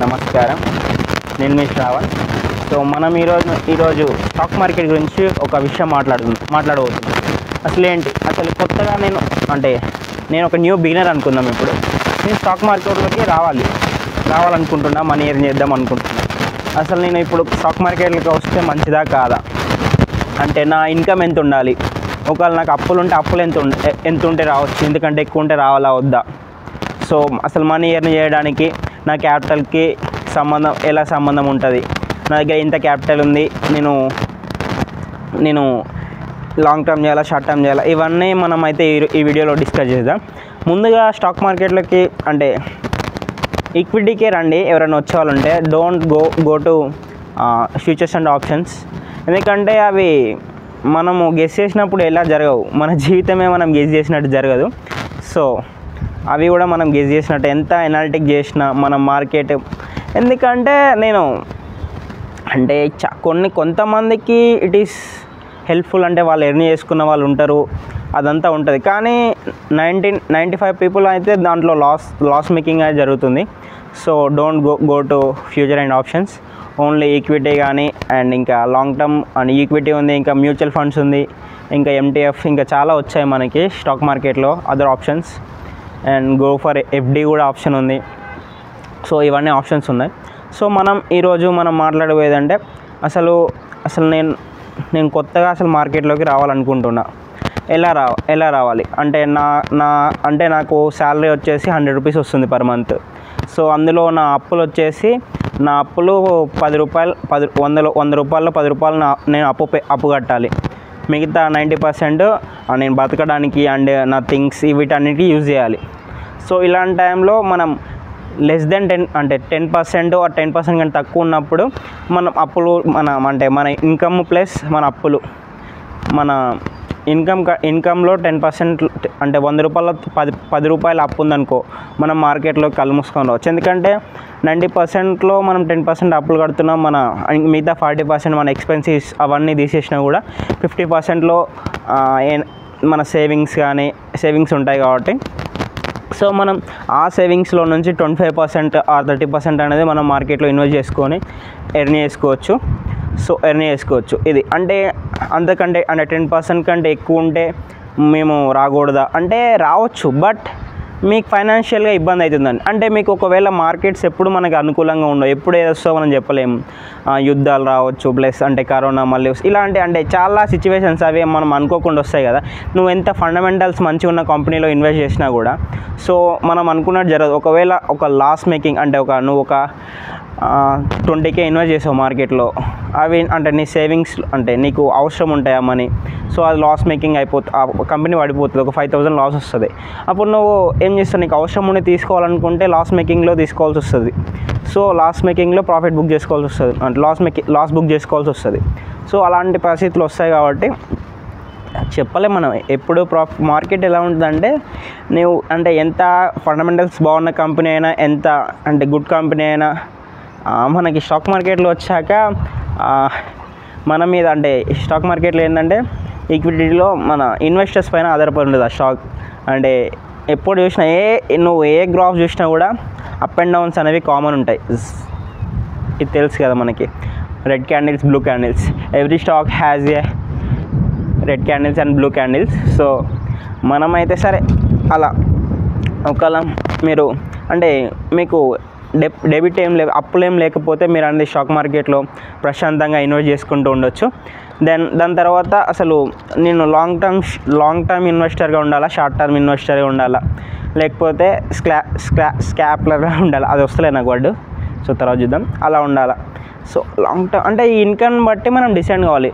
నమస్కారం, నేను మీ శ్రావణ్. సో మనం ఈరోజు స్టాక్ మార్కెట్ గురించి ఒక విషయం మాట్లాడబోతున్నాం. అసలు కొత్తగా నేను ఒక న్యూ బిగినర్ అనుకుందాం. ఇప్పుడు నేను స్టాక్ మార్కెట్లోకి రావాలనుకుంటున్నా, మనీ ఎర్న్ చేద్దాం అనుకుంటున్నా. అసలు నేను ఇప్పుడు స్టాక్ మార్కెట్లోకి వస్తే మంచిదా కాదా, అంటే నా ఇన్కమ్ ఎంత ఉండాలి, ఒకవేళ నాకు అప్పులు ఉంటే అప్పులు ఎంత ఉంటే రావచ్చు, ఎందుకంటే ఎక్కువ ఉంటే రావాలా వద్దా. సో అసలు మనీ ఎర్న్ చేయడానికి నా క్యాపిటల్కి ఎలా సంబంధం ఉంటుంది, నా దగ్గర ఇంత క్యాపిటల్ ఉంది, నేను లాంగ్ టర్మ్ చేయాలా, షార్ట్ టర్మ్ చేయాలా, ఇవన్నీ మనం అయితే ఈ వీడియోలో డిస్కస్ చేద్దాం. ముందుగా స్టాక్ మార్కెట్లోకి అంటే ఈక్విటీకే రండి. ఎవరైనా వచ్చేవాళ్ళుంటే don't go to futures and options, ఎందుకంటే అవి మనము గెస్ చేసినప్పుడు ఎలా జరగవు, మన జీవితమే మనం గెస్ చేసినట్టు జరగదు. సో అవి కూడా మనం గెస్ చేసినట్టు ఎంత ఎనాలిటిక్ చేసినా మనం మార్కెట్, ఎందుకంటే కొంతమందికి ఇట్ ఈస్ హెల్ప్ఫుల్, అంటే వాళ్ళు ఎర్న్ చేసుకున్న వాళ్ళు ఉంటారు, అదంతా ఉంటుంది. కానీ 95 పీపుల్ అయితే దాంట్లో లాస్ మేకింగ్ అనేది జరుగుతుంది. So don't go to future and options, only equity కానీ, అండ్ ఇంకా లాంగ్ టర్మ్ అండ్ ఈక్విటీ ఉంది, ఇంకా మ్యూచువల్ ఫండ్స్ ఉంది, ఇంకా MTF, ఇంకా చాలా వచ్చాయి మనకి స్టాక్ మార్కెట్లో other options. And go for FD కూడా ఆప్షన్ ఉంది. సో ఇవన్నీ ఆప్షన్స్ ఉన్నాయి. సో ఈరోజు మనం మాట్లాడబోయేదంటే అసలు నేను కొత్తగా మార్కెట్లోకి రావాలనుకుంటున్నా. ఎలా రావాలి అంటే నాకు శాలరీ వచ్చేసి 100 రూపీస్ వస్తుంది పర్ మంత్. సో అందులో నా అప్పులు వచ్చేసి 10 రూపాయలు 100 రూపాయలు 10 రూపాయలు నేను అప్పు కట్టాలి. మిగతా 90% నేను బతకడానికి అండ్ నా థింగ్స్ వీటన్నిటికీ యూజ్ చేయాలి. సో ఇలాంటి టైంలో మనం లెస్ దెన్ 10% ఆ 10% కంటే తక్కువ ఉన్నప్పుడు మనం అప్పులు మన ఇన్కమ్ ప్లస్ మన అప్పులు, మన ఇన్కంలో 10% అంటే 100 రూపాయల 10 రూపాయల అప్పు ఉందనుకో, మనం మార్కెట్లో కళ్ళు మూసుకొని రావచ్చు. ఎందుకంటే 90%లో మనం 10% అప్పులు కడుతున్నాం, మిగతా 40% మన ఎక్స్పెన్సెస్ అవన్నీ తీసేసినా కూడా 50%లో మన సేవింగ్స్ ఉంటాయి కాబట్టి, సో మనం ఆ సేవింగ్స్లో నుంచి 25% ఆర్ 30% అనేది మనం మార్కెట్లో ఇన్వెస్ట్ చేసుకొని ఎర్న్ చేసుకోవచ్చు. ఇది అంటే 10% కంటే ఎక్కువ ఉంటే మేము రాకూడదా అంటే రావచ్చు, బట్ మీకు ఫైనాన్షియల్గా ఇబ్బంది అవుతుందండి. అంటే మీకు ఒకవేళ మార్కెట్స్ ఎప్పుడు మనకు అనుకూలంగా ఉండవు, ఎప్పుడు ఏదొస్తో మనం చెప్పలేము. యుద్ధాలు రావచ్చు, ప్లస్ కరోనా మళ్ళీ ఇలాంటి చాలా సిచ్యువేషన్స్ అవి మనం అనుకోకుండా వస్తాయి కదా. నువ్వు ఎంత ఫండమెంటల్స్ మంచిగా ఉన్న కంపెనీలో ఇన్వెస్ట్ చేసినా కూడా సో మనం అనుకున్నట్టు జరగదు. ఒకవేళ ఒక లాస్ మేకింగ్ నువ్వు ఒక 20K ఇన్వెస్ట్ చేసావు మార్కెట్లో, అవి నీ సేవింగ్స్ నీకు అవసరం ఉంటాయి ఆ మనీ, సో అది లాస్ మేకింగ్ కంపెనీ పడిపోతుంది, ఒక 5,000 లాస్ వస్తుంది. అప్పుడు నువ్వు ఏం చేస్తావు, నీకు అవసరం ఉండి తీసుకోవాలనుకుంటే లాస్ మేకింగ్లో తీసుకోవాల్సి వస్తుంది. సో లాస్ మేకింగ్లో ప్రాఫిట్ బుక్ చేసుకోవాల్సి వస్తుంది, లాస్ బుక్ చేసుకోవాల్సి వస్తుంది. సో అలాంటి పరిస్థితులు వస్తాయి కాబట్టి చెప్పలేం మనం ఎప్పుడు. మార్కెట్ ఎలా ఉంటుందంటే నువ్వు ఎంత ఫండమెంటల్స్ బాగున్న కంపెనీ అయినా, ఎంత గుడ్ కంపెనీ అయినా, మనకి స్టాక్ మార్కెట్లో వచ్చాక మన మీద స్టాక్ మార్కెట్లో ఏంటంటే ఈక్విటీలో మన ఇన్వెస్టర్స్ పైన ఆధారపడి ఉంటుంది ఆ స్టాక్. ఎప్పుడు చూసినా నువ్వు ఏ గ్రాఫ్ చూసినా కూడా అప్ అండ్ డౌన్స్ అనేవి కామన్ ఉంటాయి. ఇది తెలుసు కదా మనకి, red candles, blue candles, every stock has a red candles and blue candles. So మనమైతే సరే అలా ఒకవేళ మీరు మీకు డెబిట్ అప్పులు ఏం లేకపోతే మీరు స్టాక్ మార్కెట్లో ప్రశాంతంగా ఇన్వెస్ట్ చేసుకుంటూ ఉండొచ్చు. దాని తర్వాత అసలు నేను లాంగ్ టర్మ్ ఇన్వెస్టర్గా ఉండాలా, షార్ట్ టర్మ్ ఇన్వెస్టర్గా ఉండాలా, లేకపోతే స్కాప్లర్గా ఉండాలా, అది వస్తలే నాకు వర్డ్, సో తర్వాత చూద్దాం. అలా ఉండాలా. సో లాంగ్ టర్మ్ ఈ ఇన్కమ్ బట్టి మనం డిసైడ్ కావాలి.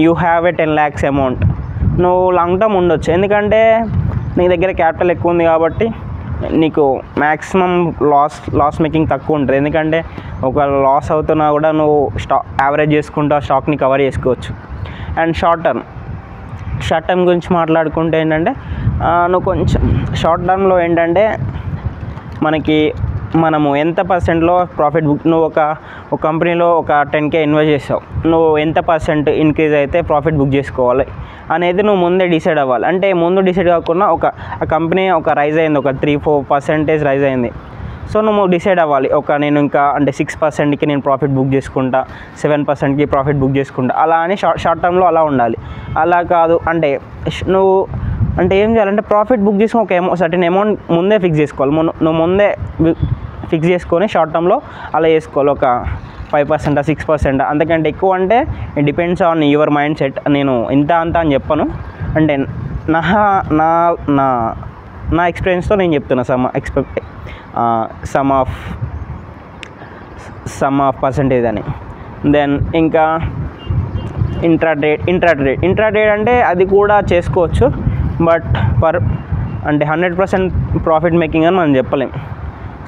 You have a 10 lakhs amount, నువ్వు లాంగ్ టర్మ్ ఉండొచ్చు, ఎందుకంటే నీ దగ్గర క్యాపిటల్ ఎక్కువ ఉంది కాబట్టి నీకు మ్యాక్సిమం లాస్ మేకింగ్ తక్కువ ఉంటుంది. ఎందుకంటే ఒక లాస్ అవుతున్నా కూడా నువ్వు యావరేజ్ చేసుకుంటూ ఆ స్టాక్ని కవర్ చేసుకోవచ్చు. అండ్ షార్ట్ టర్మ్ గురించి మాట్లాడుకుంటే నువ్వు కొంచెం షార్ట్ టర్మ్లో మనము ఎంత పర్సెంట్లో ప్రాఫిట్ బుక్, నువ్వు ఒక కంపెనీలో ఒక 10K ఇన్వెస్ట్ చేసావు, నువ్వు ఎంత % ఇంక్రీజ్ అయితే ప్రాఫిట్ బుక్ చేసుకోవాలి అనేది నువ్వు ముందే డిసైడ్ అవ్వాలి. ముందు డిసైడ్ కాకుండా ఆ కంపెనీ రైజ్ అయింది, ఒక 3-4% రైజ్ అయింది. సో నువ్వు డిసైడ్ అవ్వాలి, నేను ఇంకా అంటే 6%కి నేను ప్రాఫిట్ బుక్ చేసుకుంటా, 7%కి ప్రాఫిట్ బుక్ చేసుకుంటా, అలా అని షార్ట్ టర్మ్లో అలా ఉండాలి. అలా కాదు అంటే నువ్వు అంటే ఏం చేయాలంటే ప్రాఫిట్ బుక్ చేసుకుని ఒక సర్టెన్ అమౌంట్ ముందే ఫిక్స్ చేసుకోవాలి. నువ్వు ముందే ఫిక్స్ చేసుకొని షార్ట్ టర్మ్లో అలా చేసుకోవాలి. ఒక 5%, 6%, అంతకంటే ఎక్కువ అంటే it depends on your mind set. నేను ఇంత అంత అని చెప్పను, అంటే నా నా నా నా ఎక్స్పీరియన్స్తో నేను చెప్తున్నా సమ్ ఆఫ్ పర్సంటేజ్ అని. దెన్ ఇంకా ఇంట్రాట్రేడ్ అంటే అది కూడా చేసుకోవచ్చు, బట్ అంటే 100% ప్రాఫిట్ మేకింగ్ అని మనం చెప్పలేం.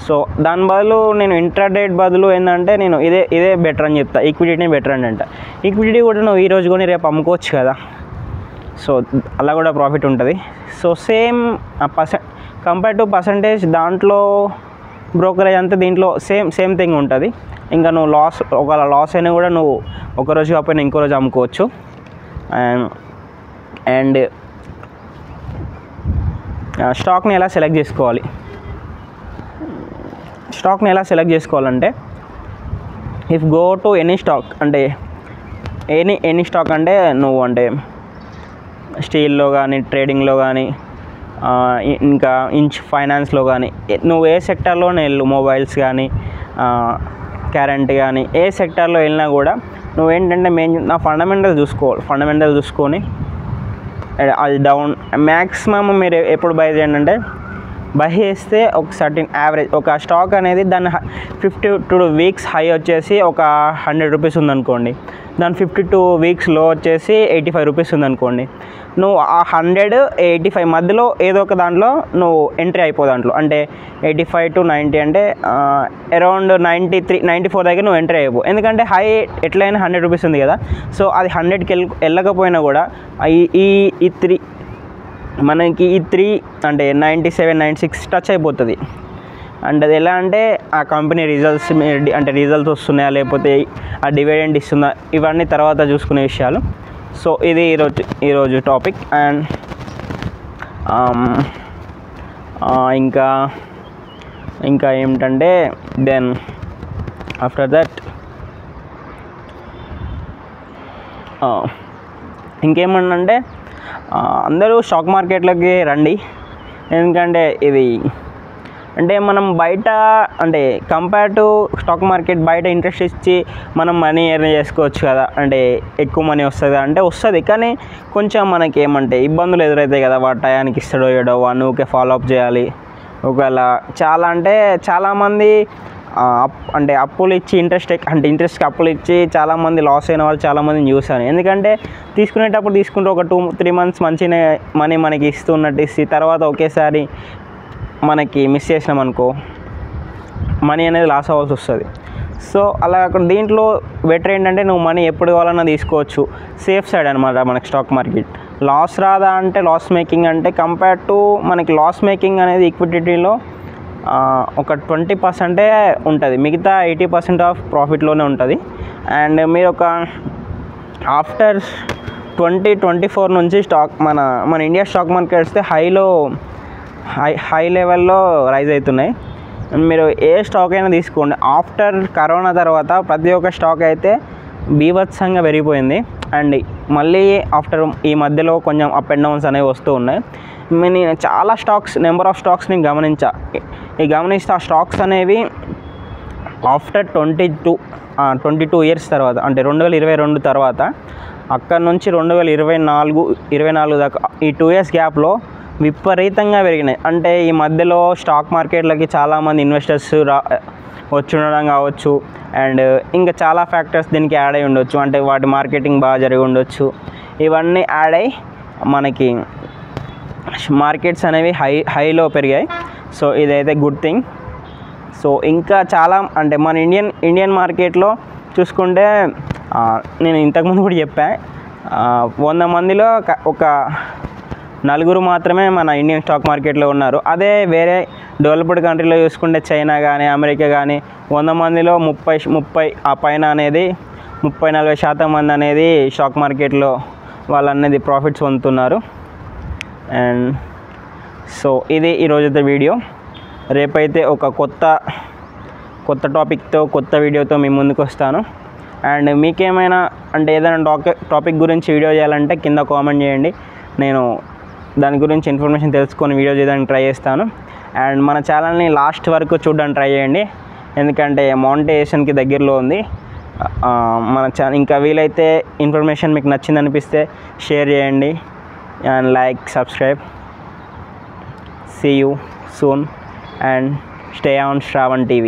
సో దాని బదులు నేను ఇంట్రాట్రేడ్ బదులు ఏంటంటే నేను ఇదే బెటర్ అని చెప్తా, ఈక్విటీనే బెటర్ అని అంట. ఈక్విటీ కూడా నువ్వు ఈరోజు కొని రేపు అమ్ముకోవచ్చు కదా, సో అలా కూడా ప్రాఫిట్ ఉంటుంది. So same compare to percentage దాంట్లో బ్రోకరేజ్ అంతా దీంట్లో సేమ్ థింగ్ ఉంటుంది. ఇంకా నువ్వు ఒకవేళ లాస్ అయినా కూడా నువ్వు ఒకరోజు కాకపోయినా ఇంకో రోజు అమ్ముకోవచ్చు. అండ్ స్టాక్ని ఎలా సెలెక్ట్ చేసుకోవాలంటే if go to any stock, అంటే ఎనీ స్టాక్ అంటే నువ్వు అంటే స్టీల్లో కానీ, ట్రేడింగ్లో కానీ, ఇంకా ఫైనాన్స్లో కానీ, నువ్వు ఏ సెక్టార్లోనే వెళ్ళు, మొబైల్స్ కానీ, కరెంట్ కానీ, ఏ సెక్టార్లో వెళ్ళినా కూడా నువ్వేంటంటే నా ఫండమెంటల్ చూసుకొని అది డౌన్ మ్యాక్సిమం మీరు ఎప్పుడు బై చేయండి అంటే బై చేస్తే ఒక సర్టెన్ యావరేజ్ ఒక స్టాక్ అనేది దాని 52 వీక్స్ హై వచ్చేసి ఒక 100 రూపీస్ ఉందనుకోండి, దాని 52 వీక్స్ లో వచ్చేసి 85 రూపీస్ ఉందనుకోండి, నువ్వు ఆ 100-85 మధ్యలో ఏదో ఒక దాంట్లో నువ్వు ఎంట్రీ అయిపో. దాంట్లో అంటే 85 to 90 అంటే అరౌండ్ 93-94 దగ్గర నువ్వు ఎంట్రీ అయిపో. ఎందుకంటే హై ఎట్లయినా 100 రూపీస్ ఉంది కదా, సో అది 100కి వెళ్ళకపోయినా కూడా మనకి ఈ 3 అంటే 97-96 టచ్ అయిపోతుంది. అండ్ అది ఎలా అంటే ఆ కంపెనీ రిజల్ట్స్ వస్తున్నాయా, లేకపోతే ఆ డివిడెండ్ ఇస్తుందా, ఇవన్నీ తర్వాత చూసుకునే విషయాలు. సో ఇది ఈరోజు టాపిక్. అండ్ ఇంకా ఏమిటంటే దెన్ ఆఫ్టర్ దట్ ఇంకేమన్నంటే అందరూ స్టాక్ మార్కెట్లోకి రండి. ఎందుకంటే ఇది అంటే మనం బయట అంటే కంపేర్ టు స్టాక్ మార్కెట్ బయట ఇంట్రెస్ట్ ఇచ్చి మనం మనీ ఎర్న్ చేసుకోవచ్చు కదా, అంటే ఎక్కువ మనీ వస్తుంది అంటే వస్తుంది, కానీ కొంచెం మనకి ఏమంటే ఇబ్బందులు ఎదురవుతాయి కదా. వాడు టయానికి ఇస్తాడో ఏడో, వాడిని ఊకే ఫాలో అప్ చేయాలి. ఒకవేళ చాలామంది అంటే అప్పులు ఇచ్చి ఇంట్రెస్ట్కి అప్పులు ఇచ్చి చాలామంది లాస్ అయిన వాళ్ళు చాలామందిని చూశాను. ఎందుకంటే తీసుకుంటే ఒక 2-3 మంత్స్ మంచిగా మనీ మనకి ఇస్తున్నట్టు ఇచ్చి తర్వాత ఒకేసారి మనకి మిస్ చేసినాం అనుకో, మనీ అనేది లాస్ అవ్వాల్సి వస్తుంది. సో అలా దీంట్లో బెటర్ ఏంటంటే నువ్వు మనీ ఎప్పుడు కావాలన్నా తీసుకోవచ్చు, సేఫ్ సైడ్ అనమాట మనకి స్టాక్ మార్కెట్. లాస్ రాదా అంటే లాస్ మేకింగ్ అంటే కంపేర్ టు మనకి లాస్ మేకింగ్ అనేది ఈక్విటీలో ఒక 20% ఉంటుంది, మిగతా 80% ఆఫ్ ప్రాఫిట్లోనే ఉంటుంది. అండ్ మీరు ఒక ఆఫ్టర్ 2024 నుంచి మన ఇండియా స్టాక్ మార్కెట్స్ హై లెవెల్లో రైజ్ అవుతున్నాయి. మీరు ఏ స్టాక్ అయినా తీసుకోండి, ఆఫ్టర్ కరోనా తర్వాత ప్రతి ఒక్క స్టాక్ అయితే బీభత్సంగా పెరిగిపోయింది. అండ్ మళ్ళీ ఆఫ్టర్ ఈ మధ్యలో కొంచెం అప్ అండ్ డౌన్స్ అనేవి వస్తూ ఉన్నాయి. నేను చాలా నెంబర్ ఆఫ్ స్టాక్స్ని గమనిస్తే ఆ స్టాక్స్ అనేవి ఆఫ్టర్ 22 ఇయర్స్ తర్వాత, అంటే 2022 తర్వాత అక్కడ నుంచి 2024 దాకా ఈ 2 ఇయర్స్ గ్యాప్లో విపరీతంగా పెరిగినాయి. అంటే ఈ మధ్యలో స్టాక్ మార్కెట్లకి చాలామంది ఇన్వెస్టర్స్ వచ్చి ఉండడం కావచ్చు, అండ్ ఇంకా చాలా ఫ్యాక్టర్స్ దీనికి యాడ్ అయి ఉండొచ్చు, అంటే వాటి మార్కెటింగ్ బాగా జరిగి ఉండొచ్చు. ఇవన్నీ యాడ్ అయ్యి మనకి మార్కెట్స్ అనేవి హైలో పెరిగాయి. సో ఇదైతే గుడ్ థింగ్. సో ఇంకా చాలా అంటే మన ఇండియన్ మార్కెట్లో చూసుకుంటే నేను ఇంతకుముందు కూడా చెప్పాను, 100 మందిలో ఒక 4 మాత్రమే మన ఇండియన్ స్టాక్ మార్కెట్లో ఉన్నారు. అదే వేరే డెవలప్డ్ కంట్రీలో చూసుకుంటే చైనా కానీ, అమెరికా కానీ 100 మందిలో 30 ఆ పైన అనేది 30-40% మంది అనేది స్టాక్ మార్కెట్లో వాళ్ళు అనేది ప్రాఫిట్స్ పొందుతున్నారు. అండ్ సో ఇది ఈరోజు వీడియో. రేపైతే ఒక కొత్త టాపిక్తో కొత్త వీడియోతో మీ ముందుకు వస్తాను. అండ్ మీకేమైనా అంటే ఏదైనా టాపిక్ గురించి వీడియో చేయాలంటే కింద కామెంట్ చేయండి. నేను దాని గురించి ఇన్ఫర్మేషన్ తెలుసుకొని వీడియో చేయడానికి ట్రై చేస్తాను. అండ్ మన ఛానల్ని లాస్ట్ వరకు చూడడానికి ట్రై చేయండి, ఎందుకంటే మానిటైజేషన్కి దగ్గరలో ఉంది. మన ఇంకా వీలైతే ఇన్ఫర్మేషన్ మీకు నచ్చింది అనిపిస్తే షేర్ చేయండి and like, subscribe. See you soon and stay on Shravan TV.